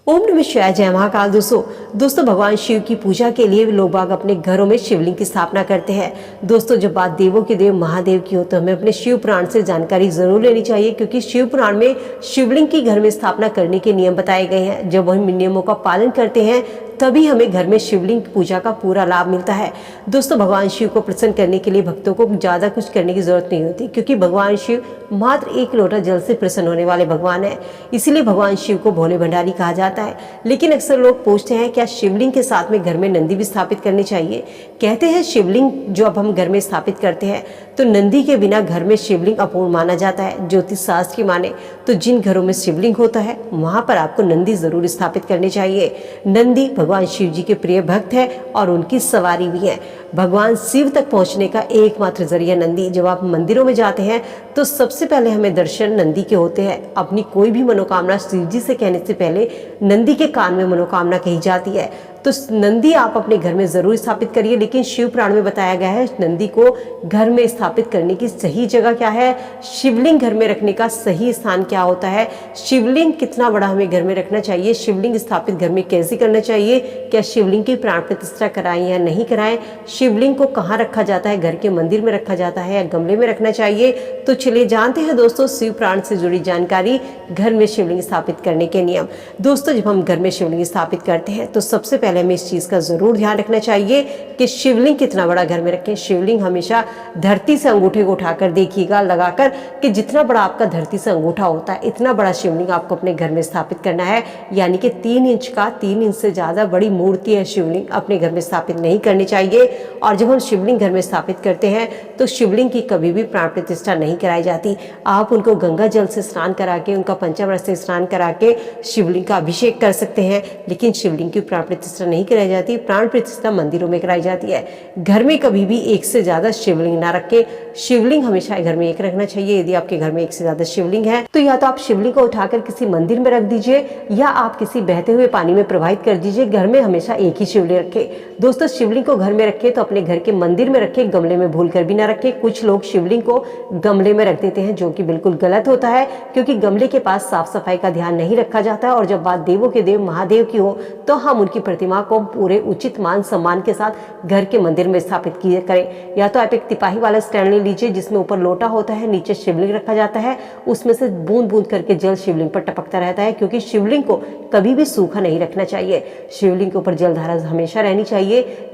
ओम नमः शिवाय। जय महाकाल। दोस्तों भगवान शिव की पूजा के लिए लोग बाग अपने घरों में शिवलिंग की स्थापना करते हैं। दोस्तों जब बात देवों के देव महादेव की हो तो हमें अपने शिव पुराण से जानकारी जरूर लेनी चाहिए, क्योंकि शिव पुराण में शिवलिंग की घर में स्थापना करने के नियम बताए गए हैं। जब हम नियमों का पालन करते हैं तभी हमें घर में शिवलिंग पूजा का पूरा लाभ मिलता है। दोस्तों भगवान शिव को प्रसन्न करने के लिए भक्तों को ज़्यादा कुछ करने की जरूरत नहीं होती, क्योंकि भगवान शिव मात्र एक लोटा जल से प्रसन्न होने वाले भगवान है। इसीलिए भगवान शिव को भोले भंडारी कहा जाता है। लेकिन अक्सर लोग पूछते हैं क्या शिवलिंग के साथ में घर में नंदी भी स्थापित करनी चाहिए। कहते हैं शिवलिंग जो अब हम घर में स्थापित करते हैं तो नंदी के बिना घर में शिवलिंग अपूर्ण माना जाता है। ज्योतिष शास्त्र की माने तो जिन घरों में शिवलिंग होता है वहां पर आपको नंदी जरूर स्थापित करनी चाहिए। नंदी भगवान शिव जी के प्रिय भक्त है और उनकी सवारी भी है। भगवान शिव तक पहुंचने का एकमात्र जरिया नंदी। जब आप मंदिरों में जाते हैं तो सबसे पहले हमें दर्शन नंदी के होते हैं। अपनी कोई भी मनोकामना शिव जी से कहने से पहले नंदी के कान में मनोकामना कही जाती है। तो नंदी आप अपने घर में जरूर स्थापित करिए। लेकिन शिव पुराण में बताया गया है नंदी को घर में स्थापित करने की सही जगह क्या है, शिवलिंग घर में रखने का सही स्थान क्या होता है, शिवलिंग कितना बड़ा हमें घर में रखना चाहिए, शिवलिंग स्थापित घर में कैसे करना चाहिए, क्या शिवलिंग की प्राण प्रतिष्ठा कराएं या नहीं कराएं, शिवलिंग को कहाँ रखा जाता है, घर के मंदिर में रखा जाता है या गमले में रखना चाहिए। तो चलिए जानते हैं दोस्तों शिव पुराण से जुड़ी जानकारी, घर में शिवलिंग स्थापित करने के नियम। दोस्तों जब हम घर में शिवलिंग स्थापित करते हैं तो सबसे पहले हमें इस चीज का जरूर ध्यान रखना चाहिए कि शिवलिंग कितना बड़ा घर में रखें। शिवलिंग हमेशा धरती से अंगूठे को उठाकर देखिएगा लगाकर कि जितना बड़ा आपका धरती से अंगूठा होता है इतना बड़ा शिवलिंग आपको अपने घर में स्थापित करना है। यानी कि 3 इंच का 3 इंच से ज्यादा बड़ी मूर्ति है शिवलिंग अपने घर में स्थापित नहीं करनी चाहिए। और जब हम शिवलिंग घर में स्थापित करते हैं तो शिवलिंग की कभी भी प्राण प्रतिष्ठा नहीं कराई जाती। आप उनको गंगा जल से स्नान करा के, उनका पंचामृत से स्नान करा के शिवलिंग का अभिषेक कर सकते हैं, लेकिन शिवलिंग की प्राण प्रतिष्ठा नहीं कराई जाती। प्राण प्रतिष्ठा मंदिरों में कराई जाती है। घर में कभी भी एक से ज्यादा शिवलिंग ना रखें। शिवलिंग हमेशा घर में एक रखना चाहिए। यदि आपके घर में एक से ज्यादा शिवलिंग है तो या तो आप शिवलिंग को उठाकर किसी मंदिर में रख दीजिए या आप किसी बहते हुए पानी में प्रवाहित कर दीजिए। घर में हमेशा एक ही शिवलिंग रखें। दोस्तों शिवलिंग को घर में रखें तो अपने घर के मंदिर में रखें, गमले में भूल कर भी ना रखें। कुछ लोग शिवलिंग को गमले में रख देते हैं जो कि बिल्कुल गलत होता है, क्योंकि गमले के पास साफ सफाई का ध्यान नहीं रखा जाता है। और जब बात देवों के देव महादेव की हो तो हम उनकी प्रतिमा को पूरे उचित मान सम्मान के साथ घर के मंदिर में स्थापित किए करें। या तो आप एक तिपाही वाला स्टैंड ले लीजिए जिसमें ऊपर लोटा होता है, नीचे शिवलिंग रखा जाता है, उसमें से बूंद बूंद करके जल शिवलिंग पर टपकता रहता है, क्योंकि शिवलिंग को कभी भी सूखा नहीं रखना चाहिए। शिवलिंग के ऊपर जलधारा हमेशा रहनी चाहिए।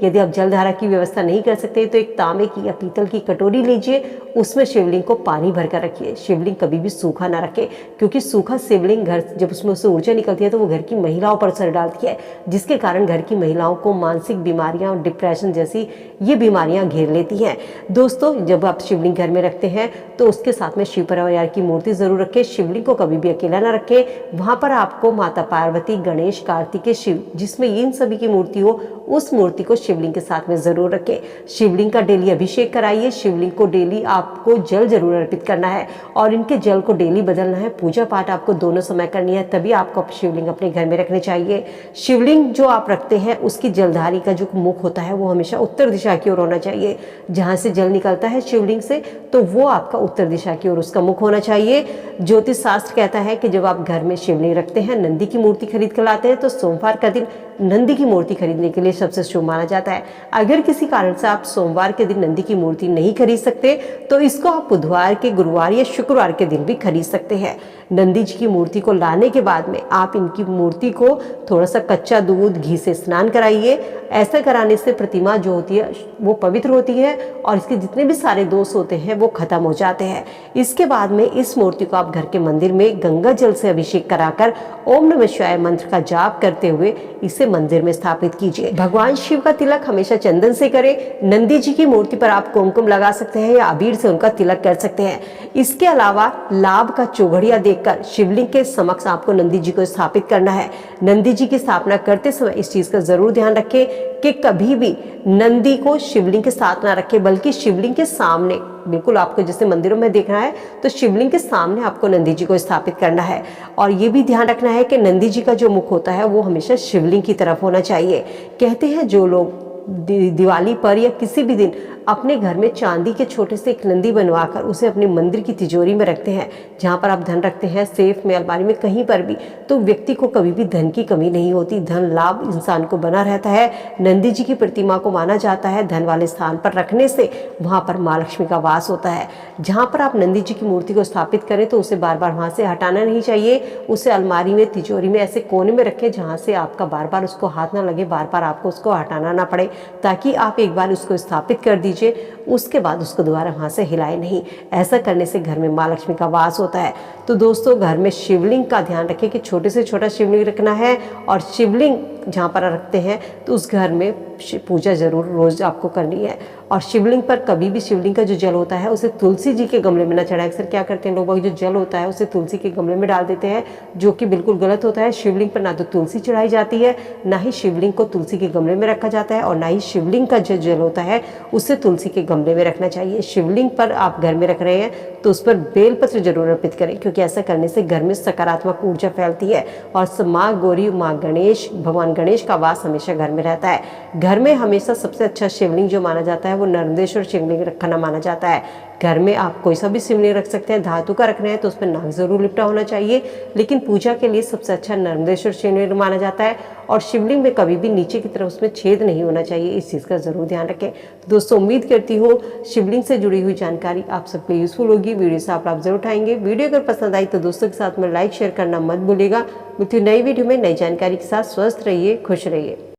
यदि आप जलधारा की व्यवस्था नहीं कर सकते तो एक तांबे की या पीतल की कटोरी लीजिए, उसमें शिवलिंग को पानी भरकर रखिए। शिवलिंग कभी भी सूखा ना रखे, क्योंकि सूखा शिवलिंग घर जब उसमें उससे ऊर्जा निकलती है तो वो घर की महिलाओं पर असर डालती है, जिसके कारण घर की महिलाओं को मानसिक बीमारियां और डिप्रेशन जैसी ये बीमारियां घेर लेती हैं। दोस्तों जब आप शिवलिंग घर में रखते हैं तो उसके साथ में शिव परिवार की मूर्ति जरूर रखें। शिवलिंग को कभी भी अकेला ना रखें। वहां पर आपको माता पार्वती, गणेश, कार्तिकेय, शिव जिसमें इन सभी की मूर्ति हो उस मूर्ति को शिवलिंग के साथ में जरूर रखें। शिवलिंग का डेली अभिषेक कराइए। शिवलिंग को डेली आपको जल जरूर अर्पित करना है और इनके जल को डेली बदलना है। पूजा पाठ आपको दोनों समय करनी है, तभी आपको शिवलिंग अपने घर में रखने चाहिए। शिवलिंग जो आप रखते हैं उसकी जलधारी का जो मुख होता है वो हमेशा उत्तर दिशा की ओर होना चाहिए। जहां से जल निकलता है शिवलिंग से तो वो आपका उत्तर दिशा की ओर उसका मुख होना चाहिए। ज्योतिष शास्त्र कहता है कि जब आप घर में शिवलिंग रखते हैं, नंदी की मूर्ति खरीद कर लाते हैं तो सोमवार का दिन नंदी की मूर्ति खरीदने के लिए सबसे शुभ माना जाता है। अगर किसी कारण से आप सोमवार के दिन नंदी की मूर्ति नहीं खरीद सकते तो इसको आप बुधवार के, गुरुवार या शुक्रवार के दिन भी खरीद सकते हैं। नंदी जी की मूर्ति को लाने के बाद में आप इनकी मूर्ति को थोड़ा सा कच्चा दूध, घी से स्नान कराइए। ऐसा कराने से प्रतिमा जो होती है वो पवित्र होती है और इसके जितने भी सारे दोष होते हैं वो खत्म हो जाते हैं। इसके बाद में इस मूर्ति को आप घर के मंदिर में गंगा जल से अभिषेक कराकर ओम नमः शिवाय मंत्र का जाप करते हुए इसे मंदिर में स्थापित कीजिए। भगवान शिव का तिलक हमेशा चंदन से करें। नंदी जी की मूर्ति पर आप कुमकुम लगा सकते हैं या अबीर से उनका तिलक कर सकते हैं। इसके अलावा लाभ का चौघड़िया देखकर शिवलिंग के समक्ष आपको नंदी जी को स्थापित करना है। नंदी जी की स्थापना करते समय इस चीज का जरूर ध्यान रखें कि कभी भी नंदी को शिवलिंग के साथ ना रखें, बल्कि शिवलिंग के सामने, बिल्कुल आपको जैसे मंदिरों में देखना है तो शिवलिंग के सामने आपको नंदी जी को स्थापित करना है। और ये भी ध्यान रखना है कि नंदी जी का जो मुख होता है वो हमेशा शिवलिंग की तरफ होना चाहिए। कहते हैं जो लोग दिवाली पर या किसी भी दिन अपने घर में चांदी के छोटे से एक नंदी बनवाकर उसे अपने मंदिर की तिजोरी में रखते हैं, जहाँ पर आप धन रखते हैं, सेफ में, अलमारी में, कहीं पर भी, तो व्यक्ति को कभी भी धन की कमी नहीं होती, धन लाभ इंसान को बना रहता है। नंदी जी की प्रतिमा को माना जाता है धन वाले स्थान पर रखने से वहाँ पर माँ लक्ष्मी का वास होता है। जहाँ पर आप नंदी जी की मूर्ति को स्थापित करें तो उसे बार बार वहाँ से हटाना नहीं चाहिए, उसे अलमारी में, तिजोरी में, ऐसे कोने में रखें जहाँ से आपका बार बार उसको हाथ ना लगे, बार बार आपको उसको हटाना ना पड़े, ताकि आप एक बार उसको स्थापित कर दीजिए, उसके बाद उसको दोबारा वहाँ से हिलाए नहीं। ऐसा करने से घर में माँ लक्ष्मी का वास होता है। तो दोस्तों, घर में शिवलिंग का ध्यान रखें कि छोटे से छोटा शिवलिंग रखना है, और शिवलिंग जहाँ पर रखते हैं तो उस घर में पूजा जरूर रोज आपको करनी है। और शिवलिंग पर कभी भी शिवलिंग का जो जल होता है उसे तुलसी जी के गमले में ना चढ़ाएं। अक्सर क्या करते हैं लोग, जो जल होता है उसे तुलसी के गमले में डाल देते हैं, जो कि बिल्कुल गलत होता है। शिवलिंग पर ना तो तुलसी चढ़ाई जाती है, ना ही शिवलिंग को तुलसी के गमले में रखा जाता है, और ना ही शिवलिंग का जो जल होता है उसे तुलसी के गमले में रखना चाहिए। शिवलिंग पर आप घर में रख रहे हैं तो उस पर बेलपत्र जरूर अर्पित करें, क्योंकि ऐसा करने से घर में सकारात्मक ऊर्जा फैलती है, और माँ गौरी, माँ गणेश, भगवान गणेश का वास हमेशा घर में रहता है। घर में हमेशा सबसे अच्छा शिवलिंग जो माना जाता है वो नर्मदेश्वर शिवलिंग रखना माना जाता है। घर में आप कोई सा भी शिवलिंग रख सकते हैं, धातु का रखना है तो उस पर नाग जरूर लिपटा होना चाहिए, लेकिन पूजा के लिए सबसे अच्छा नर्मदेश्वर शिवलिंग माना जाता है। और शिवलिंग में कभी भी नीचे की तरफ उसमें छेद नहीं होना चाहिए, इस चीज़ का जरूर ध्यान रखें। तो दोस्तों, उम्मीद करती हूँ शिवलिंग से जुड़ी हुई जानकारी आप सबके यूजफुल होगी। वीडियो से आप जरूर उठाएंगे। वीडियो अगर पसंद आई तो दोस्तों के साथ में लाइक शेयर करना मत भूलिएगा। मिलती हूँ नई वीडियो में नई जानकारी के साथ। स्वस्थ रहिए, खुश रहिए।